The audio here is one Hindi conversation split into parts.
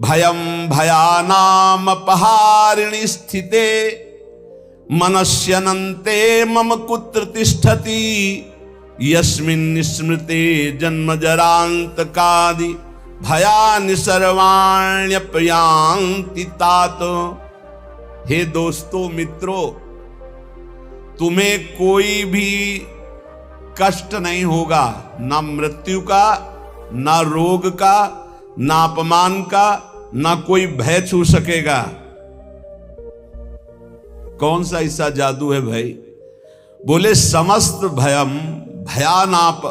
भयम भयानाम अपहारिणी स्थिते मनस्यनन्ते मम कुत्र तिष्ठति यस्मिन् स्मृते जन्म जरांतकादि भयानि सर्वाण्यपयांति तात। हे दोस्तों मित्रों, तुम्हें कोई भी कष्ट नहीं होगा, ना मृत्यु का, ना रोग का, ना अपमान का, ना कोई भय छू सकेगा। कौन सा ऐसा जादू है भाई? बोले समस्त भयम भयानाप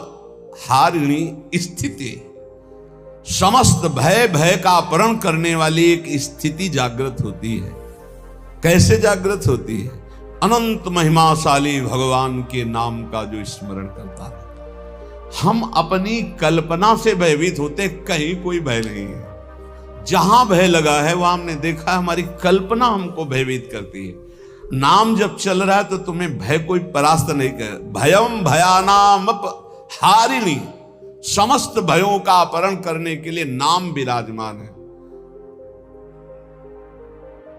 हारिणी स्थिति, समस्त भय का अपहरण करने वाली एक स्थिति जागृत होती है। कैसे जागृत होती है? अनंत महिमाशाली भगवान के नाम का जो स्मरण करता है। हम अपनी कल्पना से भयभीत होते, कहीं कोई भय नहीं है। जहां भय लगा है वहां हमने देखा है हमारी कल्पना हमको भयभीत करती है। नाम जब चल रहा है तो तुम्हें भय कोई परास्त नहीं कर। भयम भयानाम हारिणी, समस्त भयों का अपहरण करने के लिए नाम विराजमान है।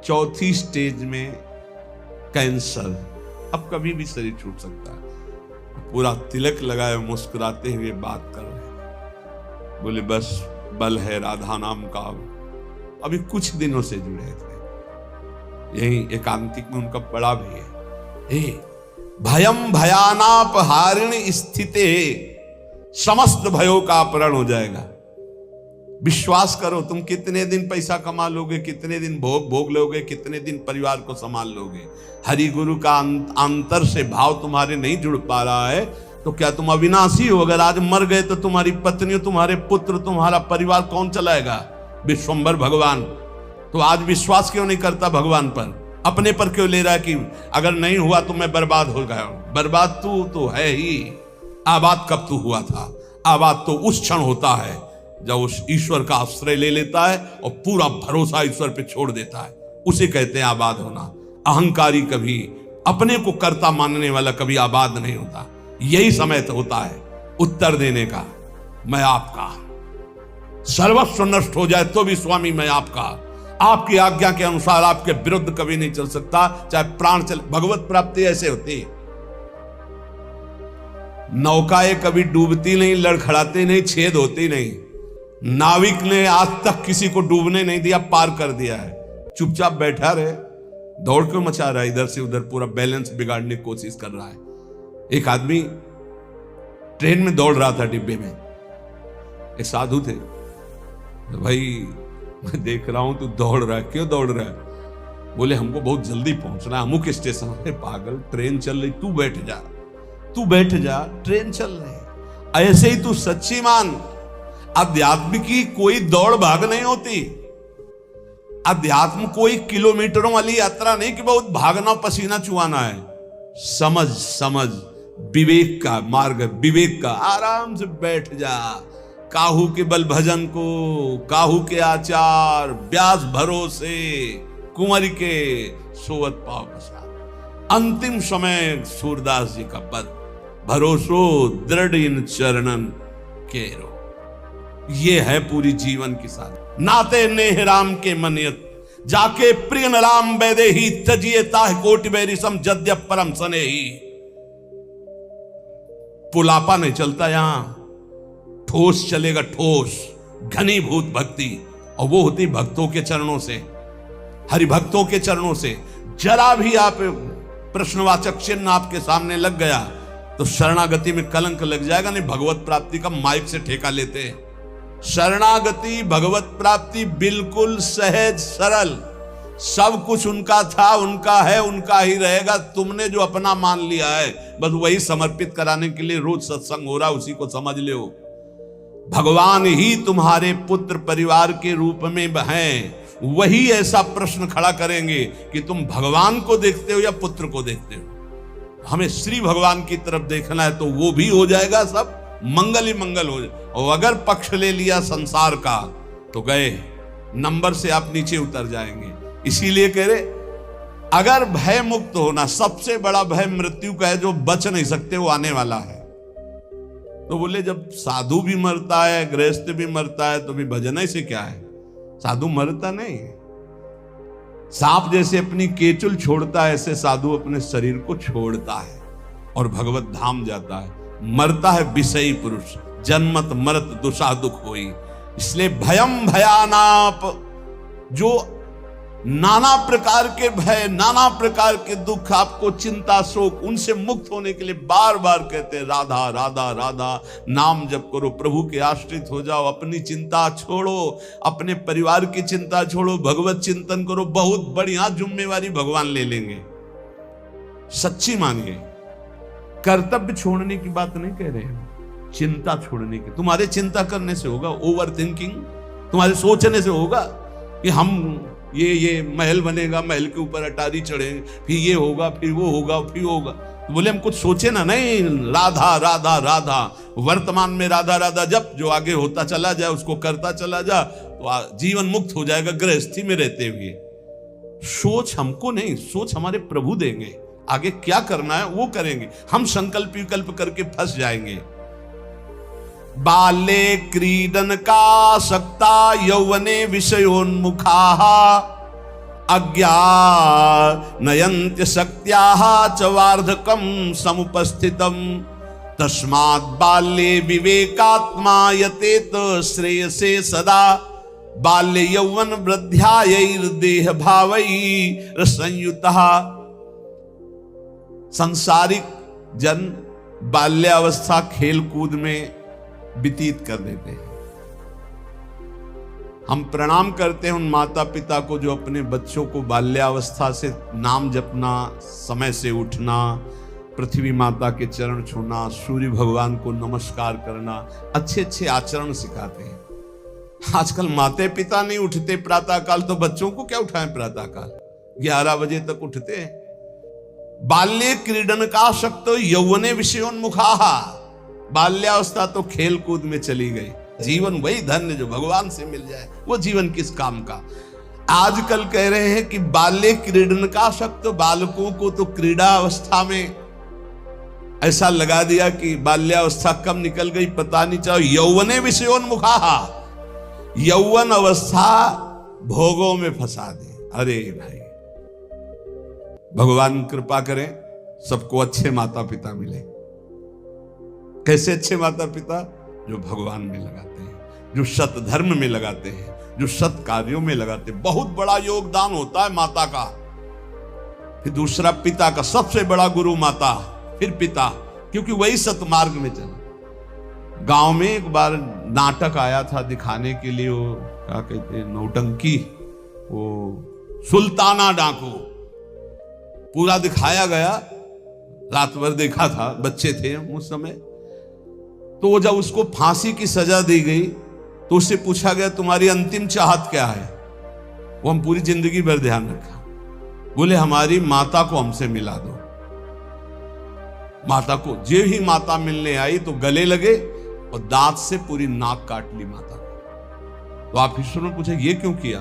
चौथी स्टेज में कैंसर, अब कभी भी शरीर छूट सकता है। पूरा तिलक लगाए मुस्कुराते हुए बात कर रहे हैं। बोले बस बल है राधा नाम का। अभी कुछ दिनों से जुड़े थे, यही एकांतिक में उनका पड़ा भी है। हे भयम भयानाप हारिणी स्थिते, समस्त भयों का अपहरण हो जाएगा। विश्वास करो, तुम कितने दिन पैसा कमा लोगे, कितने दिन भोग लोगे, कितने दिन परिवार को संभाल लोगे। हरि गुरु का अंतर से भाव तुम्हारे नहीं जुड़ पा रहा है तो क्या तुम अविनाशी हो? अगर आज मर गए तो तुम्हारी पत्नी, तुम्हारे पुत्र, तुम्हारा परिवार कौन चलाएगा? विश्वंभर भगवान। तो आज विश्वास क्यों नहीं करता भगवान पर? अपने पर क्यों ले रहा है कि अगर नहीं हुआ तो मैं बर्बाद हो गया? बर्बाद तू तो है ही। आबाद कब तू हुआ था? आबाद तो उस क्षण होता है जब उस ईश्वर का आश्रय ले लेता है और पूरा भरोसा ईश्वर पे छोड़ देता है, उसे कहते हैं आबाद होना। अहंकारी कभी, अपने को कर्ता मानने वाला कभी आबाद नहीं होता। यही समय तो होता है उत्तर देने का, मैं आपका। सर्वस्व नष्ट हो जाए तो भी स्वामी मैं आपका। आपकी आज्ञा के अनुसार आपके विरुद्ध कभी नहीं चल सकता, चाहे प्राण चले। भगवत प्राप्ति ऐसे होती है। नौकाएं कभी डूबती नहीं, लड़खड़ाती नहीं, छेद होती नहीं। नाविक ने आज तक किसी को डूबने नहीं दिया, पार कर दिया है। चुपचाप बैठा रहे, दौड़ क्यों मचा रहा है इधर से उधर? पूरा बैलेंस बिगाड़ने की कोशिश कर रहा है। एक आदमी ट्रेन में दौड़ रहा था, डिब्बे में एक साधु थे। तो भाई मैं देख रहा हूं तू दौड़ रहा है, क्यों दौड़ रहा है? बोले हमको बहुत जल्दी पहुंचना है अमुक स्टेशन पे। पागल, ट्रेन चल रही, तू बैठ जा, तू बैठ जा, ट्रेन चल रही। ऐसे ही तू सच्ची मान, अध्यात्म की कोई दौड़ भाग नहीं होती। अध्यात्म कोई किलोमीटरों वाली यात्रा नहीं कि बहुत भागना पसीना चुआना है। समझ समझ, विवेक का मार्ग, विवेक का। आराम से बैठ जा। काहू के बल भजन को, काहू के आचार, व्यास भरोसे, कुंवर के सोवत पाव प्रसाद। अंतिम समय सूरदास जी का पद, भरोसो दृढ़ इन चरणन केरो। ये है पूरी जीवन की साथ। नाते नेह राम के मनियत, जाके प्रिय न राम बैदे ही, तजिए ताह कोटि बैरिसम जद्य परम सने ही। पुलापा नहीं चलता यहां, ठोस चलेगा, ठोस घनीभूत भक्ति। और वो होती भक्तों के चरणों से, हरिभक्तों के चरणों से। जरा भी आप प्रश्नवाचक चिन्ह आपके सामने लग गया तो शरणागति में कलंक लग जाएगा। नहीं, भगवत प्राप्ति का माइक से ठेका लेते हैं। शरणागति, भगवत प्राप्ति बिल्कुल सहज सरल। सब कुछ उनका था, उनका है, उनका ही रहेगा। तुमने जो अपना मान लिया है बस वही समर्पित कराने के लिए रोज सत्संग हो रहा, उसी को समझ लो। भगवान ही तुम्हारे पुत्र परिवार के रूप में हैं। वही ऐसा प्रश्न खड़ा करेंगे कि तुम भगवान को देखते हो या पुत्र को देखते हो। हमें श्री भगवान की तरफ देखना है तो वो भी हो जाएगा, सब मंगल ही मंगल हो जाए। और अगर पक्ष ले लिया संसार का तो गए, नंबर से आप नीचे उतर जाएंगे। इसीलिए कह रहे, अगर भय मुक्त होना, सबसे बड़ा भय मृत्यु का है जो बच नहीं सकते, वो आने वाला है। तो बोले जब साधु भी मरता है, गृहस्थ भी मरता है, तो भी भजन से क्या है? साधु मरता नहीं है। सांप जैसे अपनी केचुल छोड़ता है, ऐसे साधु अपने शरीर को छोड़ता है और भगवत धाम जाता है। मरता है विषयी पुरुष, जन्मत मरत दुषा दुख होई। इसलिए भयम भयानाप, जो नाना प्रकार के भय, नाना प्रकार के दुख, आपको चिंता शोक, उनसे मुक्त होने के लिए बार बार कहते हैं राधा राधा राधा। नाम जप करो, प्रभु के आश्रित हो जाओ, अपनी चिंता छोड़ो, अपने परिवार की चिंता छोड़ो, भगवत चिंतन करो। बहुत बढ़िया जिम्मेवारी भगवान ले लेंगे, सच्ची मानिए। कर्तव्य छोड़ने की बात नहीं कह रहे हैं, चिंता छोड़ने की। तुम्हारे चिंता करने से होगा, ओवर थिंकिंग तुम्हारे सोचने से होगा कि हम ये महल बनेगा, महल के ऊपर अटारी चढ़े, फिर ये होगा, फिर वो होगा, फिर होगा। तो बोले हम कुछ सोचे ना, नहीं, राधा राधा राधा। वर्तमान में राधा राधा जब जो आगे होता चला जाए उसको करता चला जा, तो जीवन मुक्त हो जाएगा गृहस्थी में रहते हुए। सोच हमको नहीं, सोच हमारे प्रभु देंगे। आगे क्या करना है वो करेंगे, हम संकल्प विकल्प करके फंस जाएंगे। बाले क्रीडन का सक्ता यौवने विषयोन्मुखाः अज्ञानयन्त्य शक्त्याः च वार्धकं समुपस्थितम् तस्मात् बाल्ये विवेकात्मा यतेत श्रेयसे सदा बाल्य यौवन वृद्ध्यायैर्देह भावैः संयुतः। सांसारिक जन बाल्यावस्था खेल कूद में व्यतीत कर देते हैं। हम प्रणाम करते हैं उन माता पिता को जो अपने बच्चों को बाल्यावस्था से नाम जपना, समय से उठना, पृथ्वी माता के चरण छूना, सूर्य भगवान को नमस्कार करना, अच्छे अच्छे आचरण सिखाते हैं। आजकल माता पिता नहीं उठते प्रातःकाल, तो बच्चों को क्या उठाएं प्रातःकाल? 11 बजे तक उठते हैं। बाल्ये क्रीडन का शक्त यौवने विषयोन्मुखाः। बाल्यावस्था तो खेल कूद में चली गई। जीवन वही धन्य जो भगवान से मिल जाए, वो जीवन किस काम का। आजकल कह रहे हैं कि बाल्य क्रीडन का शक्त, बालकों को तो क्रीड़ा अवस्था में ऐसा लगा दिया कि बाल्यावस्था कब निकल गई पता नहीं चला। यौवने विषयोन्मुखाः, यौवन अवस्था भोगों में फंसा दे। अरे भाई, भगवान कृपा करें सबको अच्छे माता पिता मिले। कैसे अच्छे माता पिता? जो भगवान में लगाते हैं, जो सत धर्म में लगाते हैं, जो सत कार्यों में लगाते हैं। बहुत बड़ा योगदान होता है माता का। फिर दूसरा पिता का, सबसे बड़ा गुरु माता, फिर पिता, क्योंकि वही सतमार्ग में चला। गांव में एक बार नाटक आया था दिखाने के लिए, वो क्या कहते हैं, नौटंकी, वो सुल्ताना डाकू पूरा दिखाया गया। रात भर देखा था, बच्चे थे उस समय। तो जब उसको फांसी की सजा दी गई तो उससे पूछा गया तुम्हारी अंतिम चाहत क्या है? वो हम पूरी जिंदगी भर ध्यान रखा। बोले हमारी माता को हमसे मिला दो। माता को, जे ही माता मिलने आई तो गले लगे और दांत से पूरी नाक काट ली माता को। तो आप ईश्वर ने पूछा ये क्यों किया?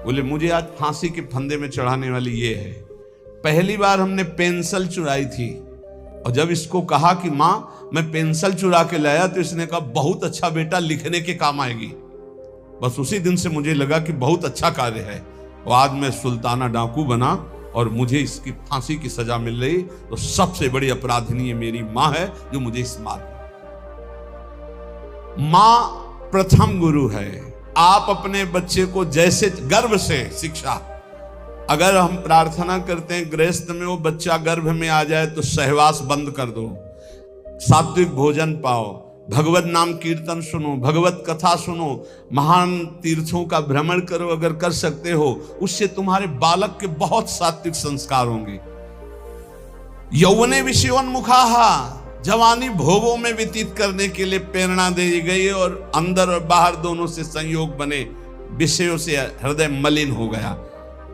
बोले मुझे आज फांसी के फंदे में चढ़ाने वाली ये है। पहली बार हमने पेंसिल चुराई थी और जब इसको कहा कि मां मैं पेंसिल चुरा के लाया, तो इसने कहा बहुत अच्छा बेटा, लिखने के काम आएगी। बस उसी दिन से मुझे लगा कि बहुत अच्छा कार्य है। और आज मैं सुल्ताना डाकू बना और मुझे इसकी फांसी की सजा मिल रही, तो सबसे बड़ी अपराधिनी मेरी मां है जो मुझे इस मार्ग। मां प्रथम गुरु है। आप अपने बच्चे को जैसे गर्भ से शिक्षा, अगर हम प्रार्थना करते हैं गृहस्थ में वो बच्चा गर्भ में आ जाए तो सहवास बंद कर दो, सात्विक भोजन पाओ, भगवत नाम कीर्तन सुनो, भगवत कथा सुनो, महान तीर्थों का भ्रमण करो अगर कर सकते हो, उससे तुम्हारे बालक के बहुत सात्विक संस्कार होंगे। यौवने विषयोन्मुखाः, जवानी भोगों में व्यतीत करने के लिए प्रेरणा दी गई और अंदर और बाहर दोनों से संयोग बने, विषयों से हृदय मलिन हो गया।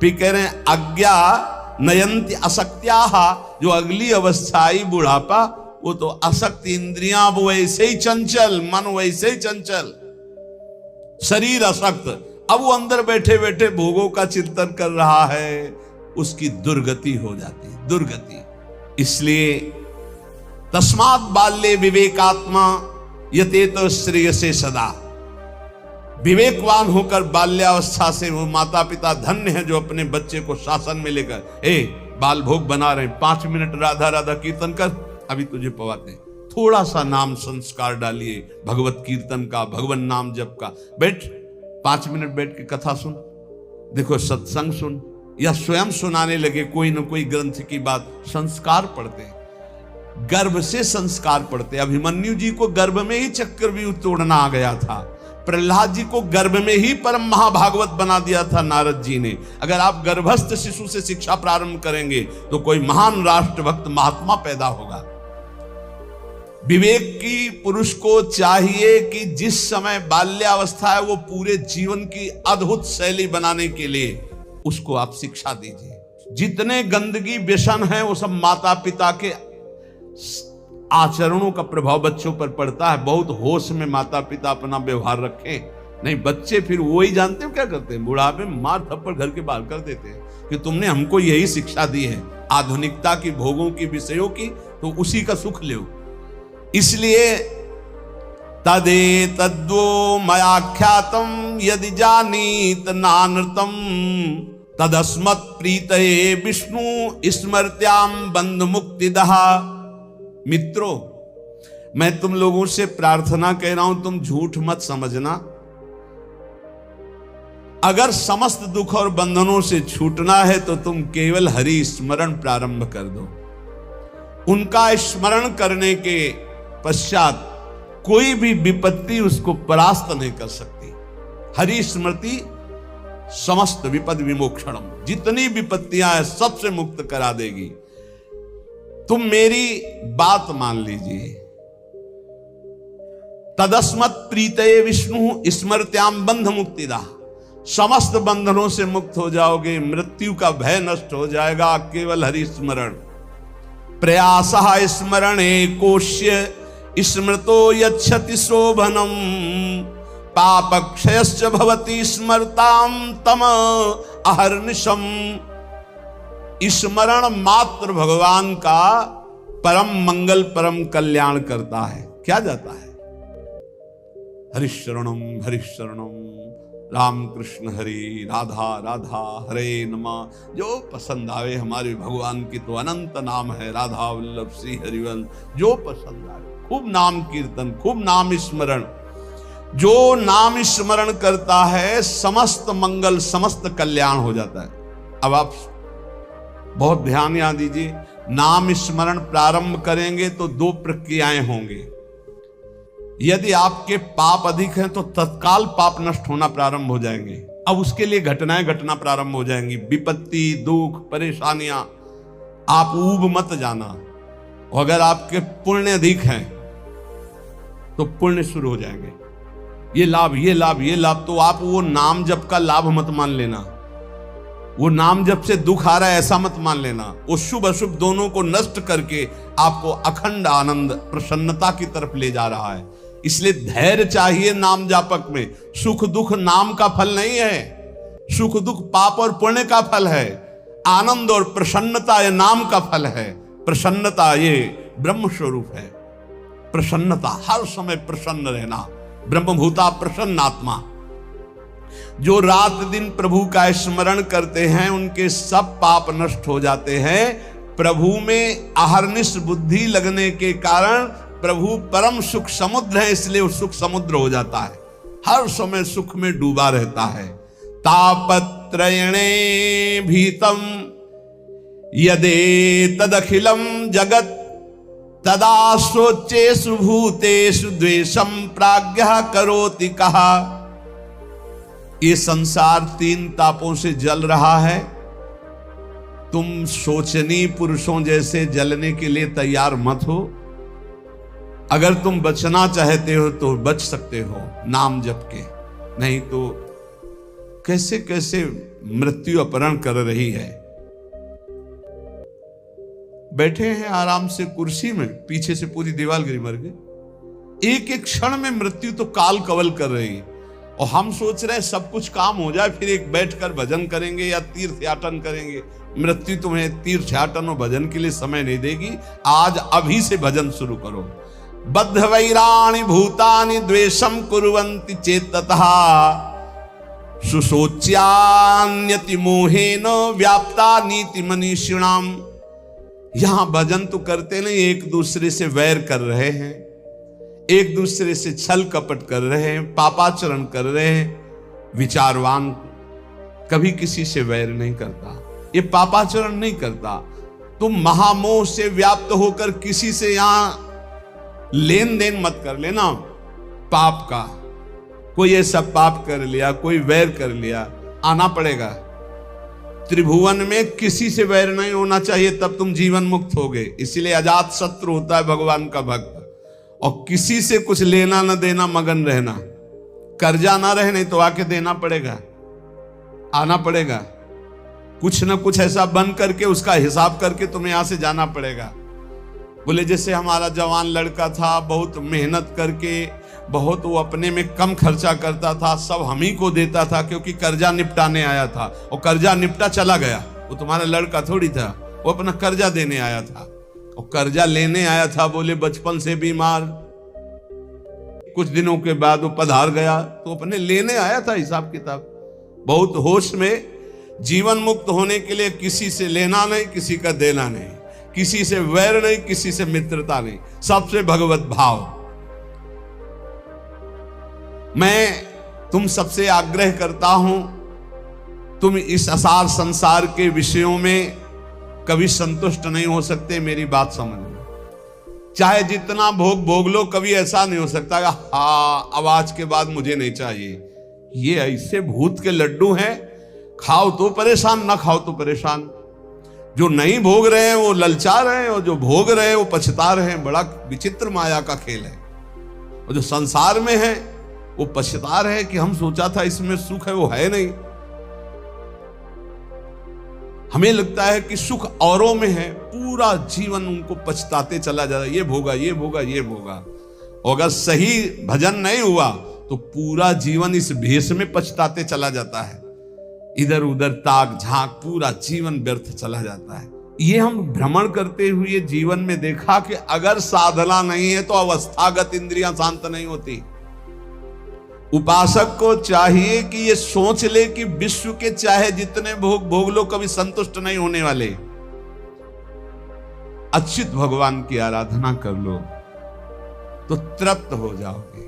फिर कह रहे हैं अज्ञा नयंति असक्त्याः, जो अगली अवस्था आई बुढ़ापा, वो तो असक्त, इंद्रियां वैसे ही चंचल, मन वैसे ही चंचल, शरीर असक्त। अब वो अंदर बैठे बैठे भोगों का चिंतन कर रहा है, उसकी दुर्गति हो जाती है, दुर्गति। इसलिए तस्मात् बाल्ये विवेकात्मा यतेत श्रेयसे सदा। विवेकवान होकर बाल्यावस्था से वो माता पिता धन्य हैं जो अपने बच्चे को शासन में लेकर, बाल भोग बना रहे हैं, 5 मिनट राधा राधा कीर्तन कर, अभी तुझे पवाते हैं, थोड़ा सा नाम संस्कार डालिए भगवत कीर्तन का, भगवान नाम जप का, बैठ 5 मिनट बैठ के कथा सुन, देखो सत्संग सुन, या स्वयं सुनाने लगे कोई न कोई ग्रंथ की बात। संस्कार पढ़ते हैं, गर्भ से संस्कार पढ़ते। अभिमन्यु जी को गर्भ में ही चक्रव्यूह तोड़ना आ गया था, प्रहलाद जी को गर्भ में ही परम महाभागवत बना दिया था नारद जी ने। अगर आप गर्भस्थ शिशु से शिक्षा प्रारंभ करेंगे तो कोई महान राष्ट्रभक्त महात्मा पैदा होगा। विवेक की पुरुष को चाहिए कि जिस समय बाल्यावस्था है वो पूरे जीवन की अद्भुत शैली बनाने के लिए उसको आप शिक्षा दीजिए। जितने गंदगी व्यसन है वो सब माता पिता के आचरणों का प्रभाव बच्चों पर पड़ता है। बहुत होश में माता पिता अपना व्यवहार रखें, नहीं बच्चे फिर वो ही जानते हो क्या करते हैं, बुढ़ापे में मार थप्पड़ घर के बाहर कर देते हैं कि तुमने हमको यही शिक्षा दी है आधुनिकता की, भोगों की, विषयों की, तो उसी का सुख लो। इसलिए तदे तद्वो मयाख्यातम यदि जानीत नानृतम तदस्मत् प्रीतये विष्णु स्मृत्याम बंध मुक्तिदहा। मित्रों, मैं तुम लोगों से प्रार्थना कह रहा हूं, तुम झूठ मत समझना। अगर समस्त दुख और बंधनों से छूटना है तो तुम केवल हरि स्मरण प्रारंभ कर दो। उनका स्मरण करने के पश्चात कोई भी विपत्ति उसको परास्त नहीं कर सकती। हरि स्मृति समस्त विपद विमोक्षणम, जितनी विपत्तियां हैं सबसे मुक्त करा देगी। तुम मेरी बात मान लीजिए। तदस्मत् प्रीतये विष्णु स्मृत्याम बंध मुक्तिदा, समस्त बंधनों से मुक्त हो जाओगे, मृत्यु का भय नष्ट हो जाएगा केवल हरि स्मरण। प्रयासः स्मरणे कोश्य स्मृतो यच्छति शोभनम पापक्षयश्च भवति स्मरताम तम अहर्निशम। स्मरण मात्र भगवान का परम मंगल परम कल्याण करता है। क्या जाता है? हरिशरणम हरिशरणम, राम कृष्ण हरि, राधा राधा, हरे नमः। जो पसंद आवे हमारे भगवान की तो अनंत नाम है, राधा वल्लभ श्री हरिवंश, जो पसंद आवे खूब नाम कीर्तन, खूब नाम स्मरण। जो नाम स्मरण करता है समस्त मंगल समस्त कल्याण हो जाता है। अब आप बहुत ध्यान यहां दीजिए, नाम स्मरण प्रारंभ करेंगे तो 2 प्रक्रियाएं होंगी। यदि आपके पाप अधिक हैं तो तत्काल पाप नष्ट होना प्रारंभ हो जाएंगे। अब उसके लिए घटनाएं घटना प्रारंभ हो जाएंगी, विपत्ति, दुख, परेशानियां। आप ऊब मत जाना। और अगर आपके पुण्य अधिक हैं तो पुण्य शुरू हो जाएंगे, ये लाभ ये लाभ ये लाभ। तो आप वो नाम जप का लाभ मत मान लेना, वो नाम जप से दुख आ रहा है ऐसा मत मान लेना। वो शुभ अशुभ दोनों को नष्ट करके आपको अखंड आनंद प्रसन्नता की तरफ ले जा रहा है। इसलिए धैर्य चाहिए नाम जापक में। सुख दुख नाम का फल नहीं है, सुख दुख पाप और पुण्य का फल है। आनंद और प्रसन्नता ये नाम का फल है। प्रसन्नता ये ब्रह्म स्वरूप है। प्रसन्नता, हर समय प्रसन्न रहना, ब्रह्मभूता प्रसन्न आत्मा। जो रात दिन प्रभु का स्मरण करते हैं उनके सब पाप नष्ट हो जाते हैं। प्रभु में अहर्निश बुद्धि लगने के कारण प्रभु परम सुख समुद्र है, इसलिए वो सुख समुद्र हो जाता है, हर समय सुख में डूबा रहता है। तापत्रयणे भीतम यदे तदखिलम जगत तदा शोचेषु भूतेषु द्वेषम प्राज्ञः करोति कहा। ये संसार 3 तापों से जल रहा है। तुम शोचनीय पुरुषों जैसे जलने के लिए तैयार मत हो। अगर तुम बचना चाहते हो तो बच सकते हो नाम जप के, नहीं तो कैसे कैसे मृत्यु अपहरण कर रही है। बैठे हैं आराम से कुर्सी में, पीछे से पूरी दीवार गिरी मर गई। एक एक क्षण में मृत्यु तो काल कवल कर रही है और हम सोच रहे हैं सब कुछ काम हो जाए फिर एक बैठकर भजन करेंगे या तीर्थयाटन करेंगे। मृत्यु तुम्हें तीर्थयाटन और भजन के लिए समय नहीं देगी। आज अभी से भजन शुरू करो। बद्ध वैराणि भूतानि द्वेषम कुर्वन्ति चेततः सुशोच्यान्यति मोहेन व्याप्ता नीति मनीषिणाम। यहां भजन तो करते नहीं, एक दूसरे से वैर कर रहे हैं, एक दूसरे से छल कपट कर रहे हैं, पापाचरण कर रहे हैं। विचारवान कभी किसी से वैर नहीं करता, ये पापाचरण नहीं करता। तुम महामोह से व्याप्त होकर किसी से यहां लेन देन मत कर लेना पाप का। कोई ऐसा पाप कर लिया, कोई वैर कर लिया, आना पड़ेगा। त्रिभुवन में किसी से वैर नहीं होना चाहिए, तब तुम जीवन मुक्त होगे। इसीलिए अजात शत्रु होता है भगवान का भक्त। और किसी से कुछ लेना न देना, मगन रहना, कर्जा ना रहे, नहीं तो आके देना पड़ेगा, आना पड़ेगा। कुछ न कुछ ऐसा बन करके उसका हिसाब करके तुम्हें यहां से जाना पड़ेगा। बोले जैसे हमारा जवान लड़का था, बहुत मेहनत करके, बहुत वो अपने में कम खर्चा करता था, सब हम ही को देता था क्योंकि कर्जा निपटाने आया था, और कर्जा निपटा चला गया। वो तुम्हारा लड़का थोड़ी था, वो अपना कर्जा देने आया था और कर्जा लेने आया था। बोले बचपन से बीमार, कुछ दिनों के बाद वो पधार गया, तो अपने लेने आया था हिसाब किताब। बहुत होश में। जीवन मुक्त होने के लिए किसी से लेना नहीं, किसी का देना नहीं, किसी से वैर नहीं, किसी से मित्रता नहीं, सबसे भगवत भाव। मैं तुम सबसे आग्रह करता हूं, तुम इस असार संसार के विषयों में कभी संतुष्ट नहीं हो सकते। मेरी बात समझ लो, चाहे जितना भोग भोग लो, कभी ऐसा नहीं हो सकता हाँ आवाज के बाद मुझे नहीं चाहिए। ये ऐसे भूत के लड्डू हैं, खाओ तो परेशान, ना खाओ तो परेशान। जो नहीं भोग रहे हैं वो ललचा रहे हैं, और जो भोग रहे हैं वो पछता रहे हैं। बड़ा विचित्र माया का खेल है। और जो संसार में है वो पछता रहे कि हम सोचा था इसमें सुख है, वो है नहीं। हमें लगता है कि सुख औरों में है, पूरा जीवन उनको पछताते चला जा रहा है, ये भोगा, ये भोगा, ये भोगा। और अगर सही भजन नहीं हुआ तो पूरा जीवन इस भेष में पछताते चला जाता है। इधर उधर ताक झांक, पूरा जीवन व्यर्थ चला जाता है। ये हम भ्रमण करते हुए जीवन में देखा कि अगर साधना नहीं है तो अवस्थागत इंद्रियां शांत नहीं होती। उपासक को चाहिए कि ये सोच ले कि विश्व के चाहे जितने भोग भोग लो, कभी संतुष्ट नहीं होने वाले। अच्युत भगवान की आराधना कर लो तो तृप्त हो जाओगे।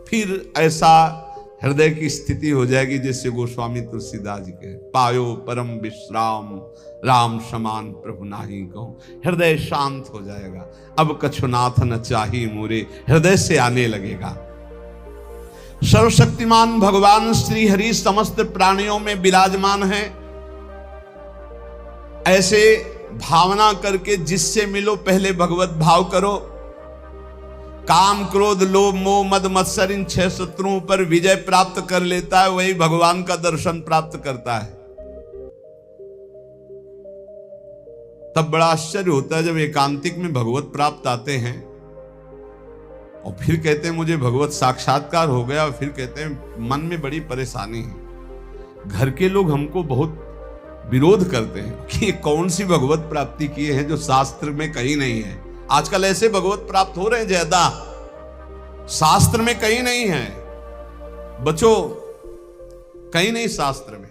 फिर ऐसा हृदय की स्थिति हो जाएगी जैसे गोस्वामी तुलसीदास जी के, पायो परम विश्राम राम समान प्रभु नाही कहूं। हृदय शांत हो जाएगा। अब कछुनाथ न चाही मोरे, हृदय से आने लगेगा। सर्वशक्तिमान भगवान श्री हरि समस्त प्राणियों में विराजमान है। ऐसे भावना करके जिससे मिलो पहले भगवत भाव करो। काम क्रोध लोभ मोह मद मत्सर इन 6 शत्रुओं पर विजय प्राप्त कर लेता है, वही भगवान का दर्शन प्राप्त करता है। तब बड़ा आश्चर्य होता है जब एकांतिक में भगवत प्राप्त आते हैं और फिर कहते हैं मुझे भगवत साक्षात्कार हो गया, और फिर कहते हैं मन में बड़ी परेशानी है। घर के लोग हमको बहुत विरोध करते हैं कि कौन सी भगवत प्राप्ति किए हैं जो शास्त्र में कहीं नहीं है। आजकल ऐसे भगवत प्राप्त हो रहे हैं ज्यादा, शास्त्र में कहीं नहीं है। बच्चों, कहीं नहीं शास्त्र में,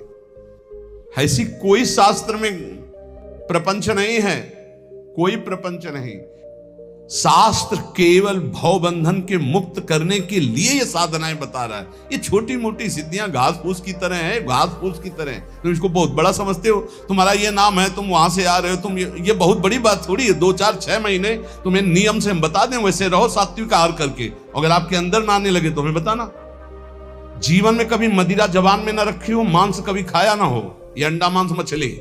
ऐसी कोई शास्त्र में प्रपंच नहीं है, कोई प्रपंच नहीं। शास्त्र केवल भव बंधन के मुक्त करने के लिए ये साधनाएं बता रहा है। ये छोटी मोटी सिद्धियां घास फूस की तरह है, घास फूस की तरह। तुम इसको बहुत बड़ा समझते हो, तुम्हारा ये नाम है, तुम वहां से आ रहे हो, तुम ये बहुत बड़ी बात थोड़ी है। 2 4 6 महीने तुम्हें नियम से हम बता दें, वैसे रहो सात्विक आहार करके। अगर आपके अंदर ना आने लगे तो हमें बताना। जीवन में कभी मदिरा जबान में ना रखी हो, मांस कभी खाया ना हो, ये अंडा मांस मछली,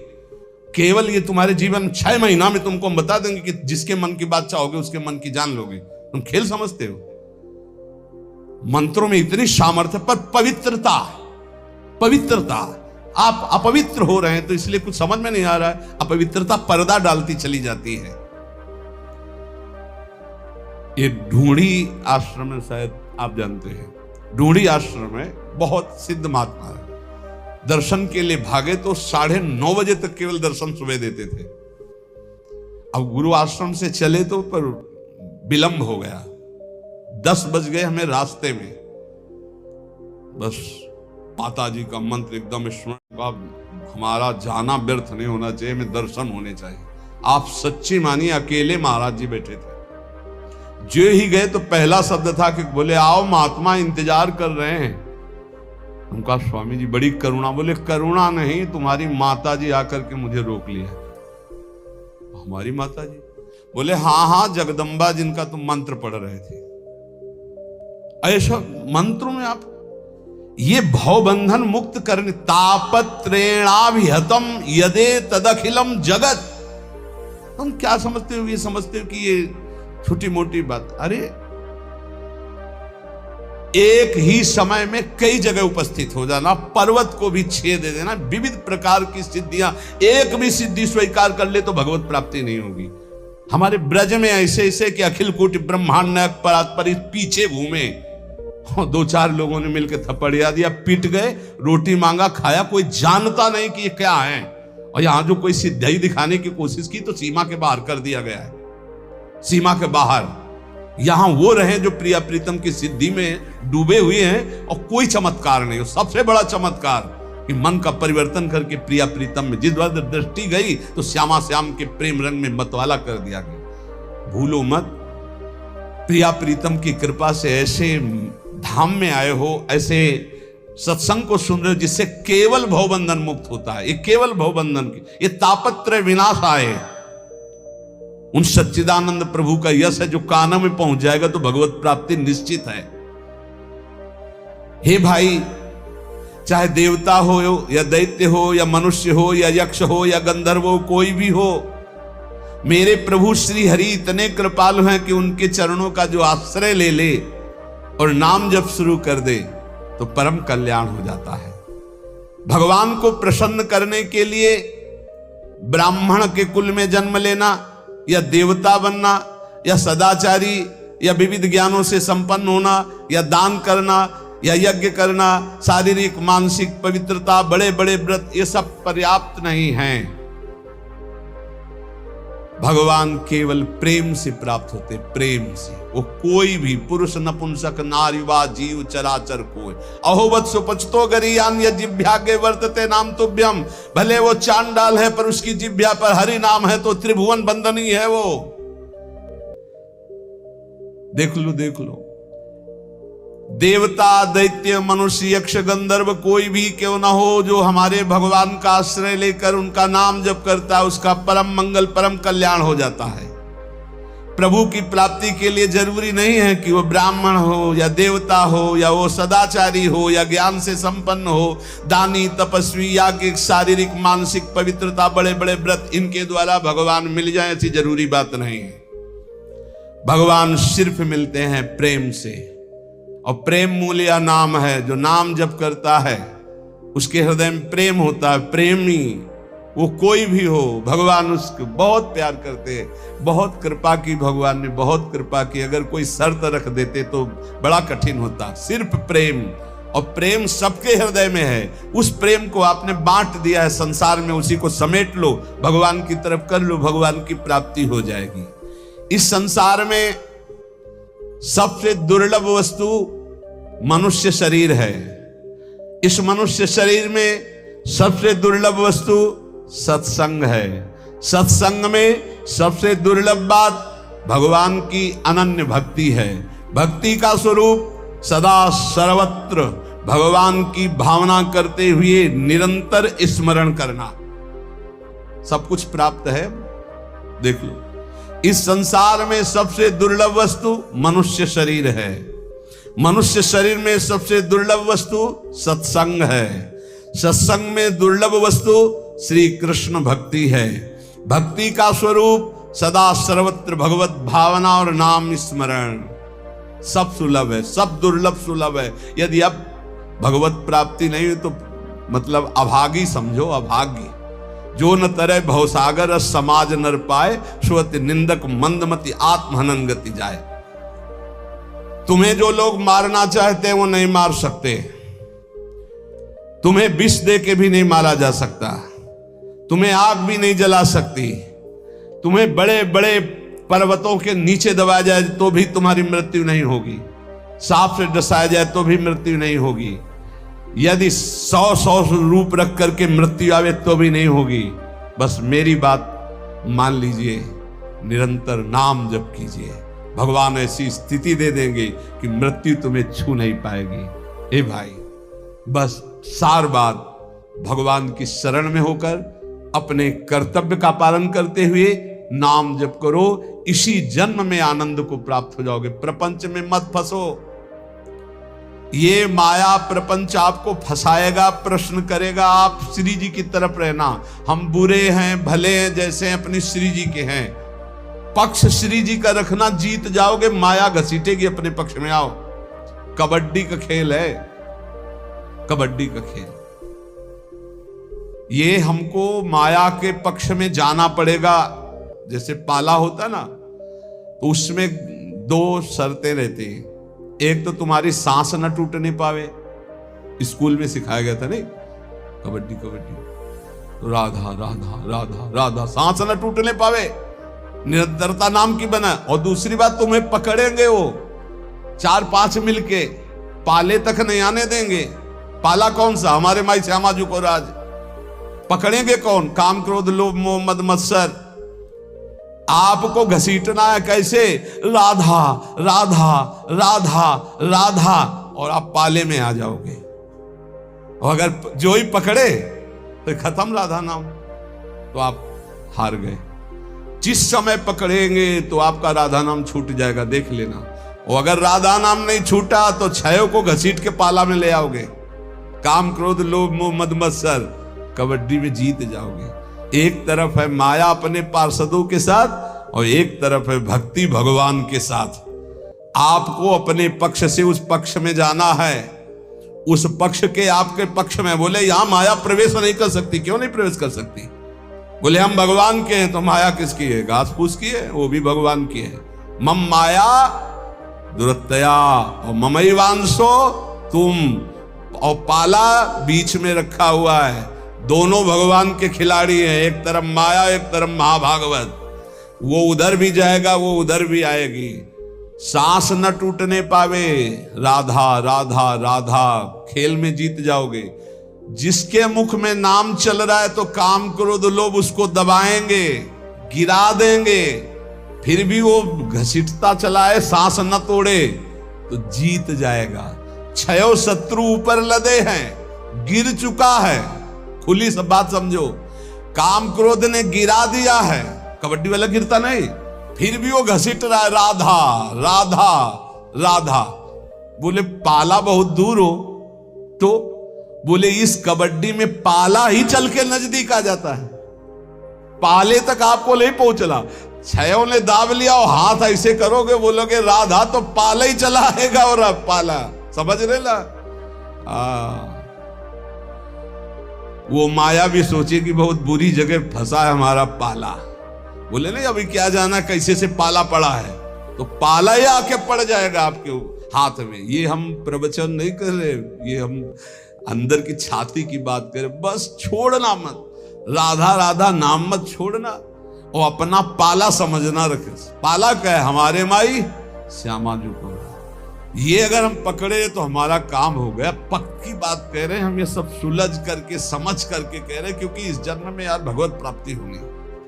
केवल ये तुम्हारे जीवन 6 महीना में तुमको हम बता देंगे कि जिसके मन की बात चाहोगे उसके मन की जान लोगे। तुम खेल समझते हो? मंत्रों में इतनी सामर्थ्य, पर पवित्रता, पवित्रता, आप अपवित्र हो रहे हैं तो इसलिए कुछ समझ में नहीं आ रहा है। अपवित्रता पर्दा डालती चली जाती है। ये ढूंढी आश्रम में, शायद आप जानते हैं, ढूंढी आश्रम में बहुत सिद्ध महात्मा है। दर्शन के लिए भागे तो 9:30 बजे तक केवल दर्शन सुबह देते थे। अब गुरु आश्रम से चले तो पर विलंब हो गया, 10 बज गए हमें रास्ते में, बस माता जी का मंत्र एकदम स्मरण का, हमारा जाना व्यर्थ नहीं होना चाहिए, हमें दर्शन होने चाहिए। आप सच्ची मानिए, अकेले महाराज जी बैठे थे, जो ही गए तो पहला शब्द था कि बोले आओ महात्मा इंतजार कर रहे हैं। उनका स्वामी जी बड़ी करुणा, बोले करुणा नहीं, तुम्हारी माता जी आकर के मुझे रोक लिया। हमारी माता जी? बोले हाँ हाँ, जगदम्बा जिनका तुम मंत्र पढ़ रहे थे। ऐसा मंत्रों में आप ये भवबंधन मुक्त करने, तापत्रेणाभिहतम यदे तदखिलम जगत। हम क्या समझते हो? ये समझते हो कि ये छोटी मोटी बात। अरे एक ही समय में कई जगह उपस्थित हो जाना, पर्वत को भी छेद दे देना, विविध प्रकार की सिद्धियां, एक भी सिद्धि स्वीकार कर ले तो भगवत प्राप्ति नहीं होगी। हमारे ब्रज में ऐसे ऐसे कि अखिल कोटि ब्रह्मांड नायक परात्पर पीछे घूमे, 2-4 लोगों ने मिलकर थप्पड़िया दिया, पीट गए, रोटी मांगा, खाया, कोई जानता नहीं कि ये क्या है। और यहां जो कोई सिद्धाई दिखाने की कोशिश की तो सीमा के बाहर कर दिया गया है, सीमा के बाहर। यहां वो रहे जो प्रिया प्रीतम की सिद्धि में डूबे हुए हैं और कोई चमत्कार नहीं। सबसे बड़ा चमत्कार कि मन का परिवर्तन करके प्रिया प्रीतम में जिस बार दृष्टि गई तो श्यामा श्याम के प्रेम रंग में मतवाला कर दिया गया। भूलो मत, प्रिया प्रीतम की कृपा से ऐसे धाम में आए हो, ऐसे सत्संग को सुन रहे हो जिससे केवल भवबंधन मुक्त होता है। ये केवल भवबंधन की, ये तापत्रय विनाश आए, उन सच्चिदानंद प्रभु का यश है जो कानों में पहुंच जाएगा तो भगवत प्राप्ति निश्चित है। हे भाई, चाहे देवता हो या दैत्य हो या मनुष्य हो या यक्ष हो या गंधर्व हो, कोई भी हो, मेरे प्रभु श्री हरि इतने कृपालु हैं कि उनके चरणों का जो आश्रय ले ले और नाम जप शुरू कर दे तो परम कल्याण हो जाता है। भगवान को प्रसन्न करने के लिए ब्राह्मण के कुल में जन्म लेना या देवता बनना या सदाचारी या विविध ज्ञानों से संपन्न होना या दान करना या यज्ञ करना, शारीरिक मानसिक पवित्रता, बड़े बड़े व्रत, ये सब पर्याप्त नहीं हैं। भगवान केवल प्रेम से प्राप्त होते, प्रेम से। वो कोई भी पुरुष नपुंसक नारी वा जीव चराचर कोई, अहोवत सुपचतो गरियान या जिभ्यागे वर्तते नाम तुभ्यम। भले वो चांडाल है पर उसकी जिभ्या पर हरि नाम है तो त्रिभुवन बंदनी है वो। देख लो देख लो, देवता दैत्य मनुष्य यक्ष गंधर्व कोई भी क्यों ना हो, जो हमारे भगवान का आश्रय लेकर उनका नाम जप करता है उसका परम मंगल परम कल्याण हो जाता है। प्रभु की प्राप्ति के लिए जरूरी नहीं है कि वो ब्राह्मण हो या देवता हो या वो सदाचारी हो या ज्ञान से संपन्न हो, दानी तपस्वी या कि शारीरिक मानसिक पवित्रता, बड़े बड़े व्रत, इनके द्वारा भगवान मिल जाए ऐसी जरूरी बात नहीं है। भगवान सिर्फ मिलते हैं प्रेम से, और प्रेम मूल्य नाम है। जो नाम जप करता है उसके हृदय में प्रेम होता है। प्रेमी वो कोई भी हो, भगवान उसको बहुत प्यार करते हैं। बहुत कृपा की, भगवान ने बहुत कृपा की। अगर कोई शर्त रख देते तो बड़ा कठिन होता। सिर्फ प्रेम, और प्रेम सबके हृदय में है। उस प्रेम को आपने बांट दिया है संसार में, उसी को समेट लो, भगवान की तरफ कर लो, भगवान की प्राप्ति हो जाएगी। इस संसार में सबसे दुर्लभ वस्तु मनुष्य शरीर है। इस मनुष्य शरीर में सबसे दुर्लभ वस्तु सत्संग है। सत्संग में सबसे दुर्लभ बात भगवान की अनन्य भक्ति है। भक्ति का स्वरूप सदा सर्वत्र भगवान की भावना करते हुए निरंतर स्मरण करना। सब कुछ प्राप्त है। देख लो, इस संसार में सबसे दुर्लभ वस्तु मनुष्य शरीर है। मनुष्य शरीर में सबसे दुर्लभ वस्तु सत्संग है। सत्संग में दुर्लभ वस्तु श्री कृष्ण भक्ति है। भक्ति का स्वरूप सदा सर्वत्र भगवत भावना और नाम स्मरण। सब सुलभ है, सब दुर्लभ सुलभ है। यदि अब भगवत प्राप्ति नहीं हुई तो मतलब अभागी समझो, अभागी। जो न तरह भवसागर समाज नर पाए, श्रुति निंदक मंदमति आत्महनन गति जाए। तुम्हें जो लोग मारना चाहते हैं वो नहीं मार सकते। तुम्हें विष दे के भी नहीं मारा जा सकता। तुम्हें आग भी नहीं जला सकती। तुम्हें बड़े बड़े पर्वतों के नीचे दबाया जाए तो भी तुम्हारी मृत्यु नहीं होगी। सांप से डसाया जाए तो भी मृत्यु नहीं होगी, यदि 100 रूप रख करके मृत्यु आवे तो भी नहीं होगी। बस मेरी बात मान लीजिए, निरंतर नाम जप कीजिए, भगवान ऐसी स्थिति दे देंगे कि मृत्यु तुम्हें छू नहीं पाएगी। ए भाई, बस सार बात भगवान की शरण में होकर अपने कर्तव्य का पालन करते हुए नाम जप करो, इसी जन्म में आनंद को प्राप्त हो जाओगे। प्रपंच में मत फंसो, ये माया प्रपंच आपको फंसाएगा, प्रश्न करेगा। आप श्री जी की तरफ रहना, हम बुरे हैं भले हैं जैसे अपनी श्री जी के हैं, पक्ष श्री जी का रखना, जीत जाओगे। माया घसीटेगी अपने पक्ष में। आओ, कबड्डी का खेल है, कबड्डी का खेल। ये हमको माया के पक्ष में जाना पड़ेगा। जैसे पाला होता ना, तो उसमें 2 शर्तें रहती हैं। एक तो तुम्हारी सांस न टूटने पावे, स्कूल में सिखाया गया था नहीं, कबड्डी कबड्डी, तो राधा राधा राधा राधा, सांस न टूटने पावे, निरंतरता नाम की बना। और दूसरी बात, तुम्हें पकड़ेंगे वो 4-5 मिलके, पाले तक नहीं आने देंगे। पाला कौन सा? हमारे माई श्यामा जी को राज। पकड़ेंगे कौन? काम क्रोध लोभ मोह मद मत्सर। आपको घसीटना है कैसे? राधा राधा राधा राधा, और आप पाले में आ जाओगे। और अगर जो ही पकड़े तो खत्म राधा नाम, तो आप हार गए। जिस समय पकड़ेंगे तो आपका राधा नाम छूट जाएगा, देख लेना। और अगर राधा नाम नहीं छूटा तो 6 को घसीट के पाला में ले आओगे। काम क्रोध लोभ मोह मद मत्सर, कबड्डी में जीत जाओगे। एक तरफ है माया अपने पार्षदों के साथ, और एक तरफ है भक्ति भगवान के साथ। आपको अपने पक्ष से उस पक्ष में जाना है, उस पक्ष के आपके पक्ष में। बोले यहां माया प्रवेश नहीं कर सकती। क्यों नहीं प्रवेश कर सकती? बोले हम भगवान के हैं। तो माया किसकी है? घास फूस की है, वो भी भगवान की है। मम माया दुरत्तया और ममैवांशो तुम, और पाला बीच में रखा हुआ है। दोनों भगवान के खिलाड़ी हैं, एक तरफ माया एक तरफ महाभागवत। वो उधर भी जाएगा, वो उधर भी आएगी। सांस न टूटने पावे, राधा राधा राधा, खेल में जीत जाओगे। जिसके मुख में नाम चल रहा है तो काम क्रोध लोभ उसको दबाएंगे, गिरा देंगे, फिर भी वो घसीटता चला है, सांस न तोड़े तो जीत जाएगा। 6 शत्रु ऊपर लदे हैं, गिर चुका है। खुली सब बात समझो, काम क्रोध ने गिरा दिया है, कबड्डी वाला गिरता नहीं, फिर भी वो घसीट रहा है, राधा राधा राधा। बोले पाला बहुत दूर हो, तो बोले इस कबड्डी में पाला ही चल के नजदीक आ जाता है। पाले तक आपको नहीं पहुंचला, 6 ने दाब लिया और हाथ ऐसे करोगे, बोलोगे राधा, तो पाला ही चला आएगा। और अब पाला समझ रहे ला? वो माया भी सोचे कि बहुत बुरी जगह फंसा है हमारा पाला। बोले नहीं अभी क्या जाना कैसे से पाला पड़ा है, तो पाला ही आके पड़ जाएगा आपके हाथ में। ये हम प्रवचन नहीं कर रहे, ये हम अंदर की छाती की बात करें। बस छोड़ना मत, राधा राधा नाम मत छोड़ना, और अपना पाला समझना रखे। पाला क्या है? हमारे माई श्यामा जी को। ये अगर हम पकड़े तो हमारा काम हो गया। पक्की बात कह रहे हैं हम, ये सब सुलझ करके समझ करके कह रहे हैं, क्योंकि इस जन्म में यार भगवत प्राप्ति होनी।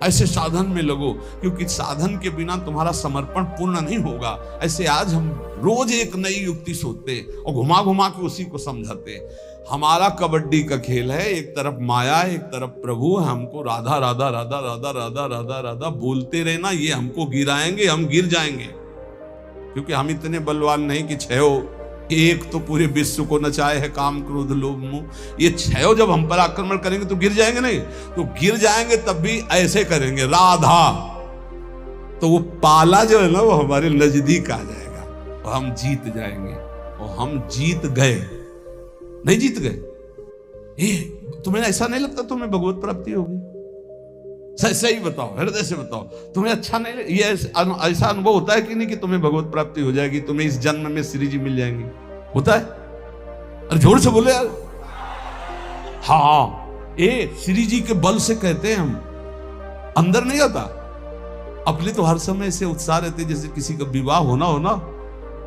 ऐसे साधन में लगो, क्योंकि साधन के बिना तुम्हारा समर्पण पूर्ण नहीं होगा। ऐसे आज हम रोज एक नई युक्ति सोचते और घुमा घुमा के उसी को समझाते। हमारा कबड्डी का खेल है, एक तरफ माया एक तरफ प्रभु। हमको राधा राधा राधा राधा राधा राधा राधा बोलते रहना, ये हमको गिराएंगे, हम गिर जाएंगे। क्योंकि हम इतने बलवान नहीं कि 6 एक तो पूरे विश्व को नचाए है काम क्रोध लोभ मोह। ये 6 जब हम पर आक्रमण करेंगे तो गिर जाएंगे नहीं, तो गिर जाएंगे तब भी ऐसे करेंगे राधा, तो वो पाला जो है ना वो हमारे नजदीक आ जाएगा और हम जीत जाएंगे। और हम जीत गए, नहीं जीत गए। तुम्हें ऐसा नहीं लगता तुम्हें भगवत प्राप्ति होगी? सही बताओ, हृदय से बताओ, तुम्हें अच्छा नहीं? ये ऐसा अनुभव होता है कि नहीं कि तुम्हें भगवत प्राप्ति हो जाएगी, तुम्हें इस जन्म में श्री जी मिल जाएंगे? होता है? अरे जोर से बोले यार। हाँ, श्री जी के बल से कहते हैं हम, अंदर नहीं आता। अपने तो हर समय से उत्साह रहते, जैसे किसी का विवाह होना हो ना,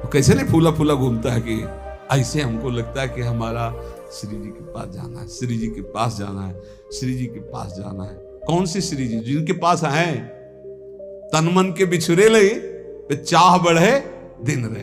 तो कैसे नहीं फूला फूला घूमता है कि ऐसे हमको लगता है कि हमारा श्री जी के पास जाना है, श्री जी के पास जाना है, श्री जी के पास जाना है। कौन सी श्री जी? जिनके पास हैं तन मन के बिछुरे ले, चाह बढ़े दिन रहे।